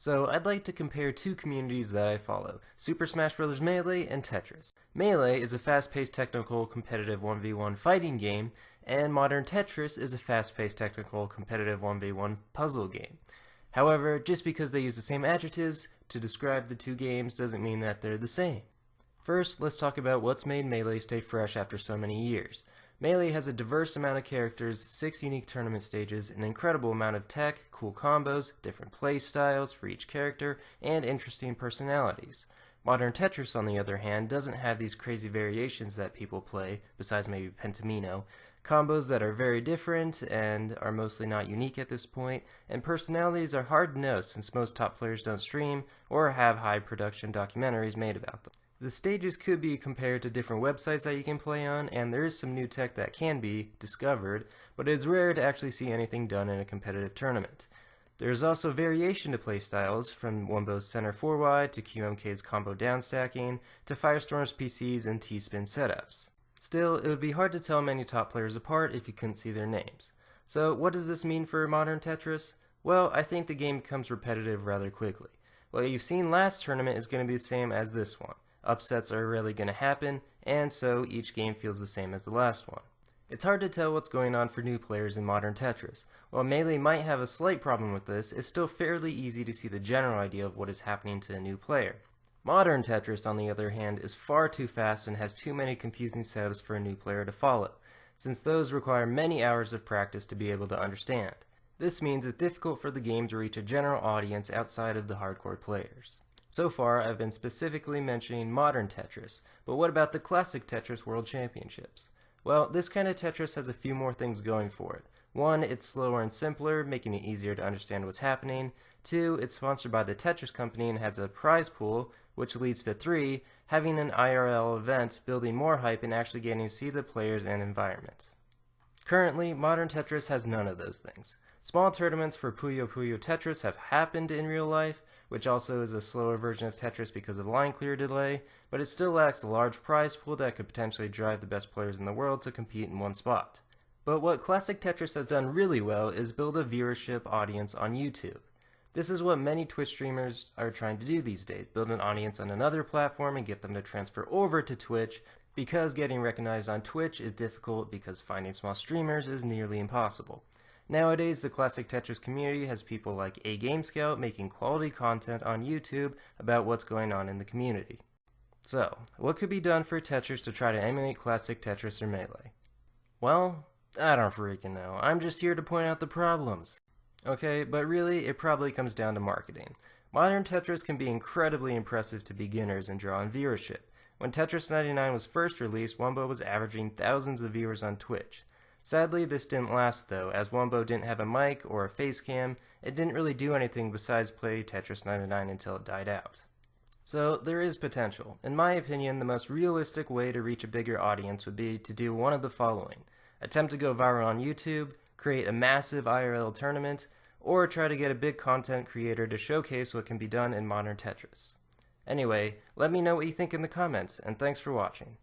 So I'd like to compare two communities that I follow, Super Smash Bros. Melee and Tetris. Melee is a fast-paced technical competitive 1v1 fighting game, and modern Tetris is a fast-paced technical competitive 1v1 puzzle game. However, just because they use the same adjectives to describe the two games doesn't mean that they're the same. First, let's talk about what's made Melee stay fresh after so many years. Melee has a diverse amount of characters, 6 unique tournament stages, an incredible amount of tech, cool combos, different play styles for each character, and interesting personalities. Modern Tetris, on the other hand, doesn't have these crazy variations that people play, besides maybe Pentamino, combos that are very different and are mostly not unique at this point, and personalities are hard to know since most top players don't stream or have high production documentaries made about them. The stages could be compared to different websites that you can play on, and there is some new tech that can be discovered, but it's rare to actually see anything done in a competitive tournament. There is also variation to playstyles, from Wumbo's center 4-wide to QMK's combo downstacking, to Firestorm's PCs and T-spin setups. Still, it would be hard to tell many top players apart if you couldn't see their names. So what does this mean for modern Tetris? Well, I think the game becomes repetitive rather quickly. What you've seen last tournament is going to be the same as this one. Upsets are rarely going to happen, and so each game feels the same as the last one. It's hard to tell what's going on for new players in modern Tetris. While Melee might have a slight problem with this, it's still fairly easy to see the general idea of what is happening to a new player. Modern Tetris, on the other hand, is far too fast and has too many confusing setups for a new player to follow, since those require many hours of practice to be able to understand. This means it's difficult for the game to reach a general audience outside of the hardcore players. So far, I've been specifically mentioning modern Tetris, but what about the classic Tetris World Championships? Well, this kind of Tetris has a few more things going for it. 1, it's slower and simpler, making it easier to understand what's happening. 2, it's sponsored by the Tetris company and has a prize pool, which leads to 3, having an IRL event, building more hype and actually getting to see the players and environment. Currently, modern Tetris has none of those things. Small tournaments for Puyo Puyo Tetris have happened in real life, which also is a slower version of Tetris because of line clear delay, but it still lacks a large prize pool that could potentially drive the best players in the world to compete in one spot. But what classic Tetris has done really well is build a viewership audience on YouTube. This is what many Twitch streamers are trying to do these days, build an audience on another platform and get them to transfer over to Twitch, because getting recognized on Twitch is difficult because finding small streamers is nearly impossible. Nowadays, the classic Tetris community has people like A Game Scout making quality content on YouTube about what's going on in the community. So, what could be done for Tetris to try to emulate classic Tetris or Melee? Well, I don't freaking know. I'm just here to point out the problems. Okay, but really, it probably comes down to marketing. Modern Tetris can be incredibly impressive to beginners and draw in viewership. When Tetris 99 was first released, Wumbo was averaging thousands of viewers on Twitch. Sadly, this didn't last though, as Wumbo didn't have a mic or a face cam. It didn't really do anything besides play Tetris 99 until it died out. So there is potential. In my opinion, the most realistic way to reach a bigger audience would be to do one of the following: attempt to go viral on YouTube, create a massive IRL tournament, or try to get a big content creator to showcase what can be done in modern Tetris. Anyway, let me know what you think in the comments, and thanks for watching.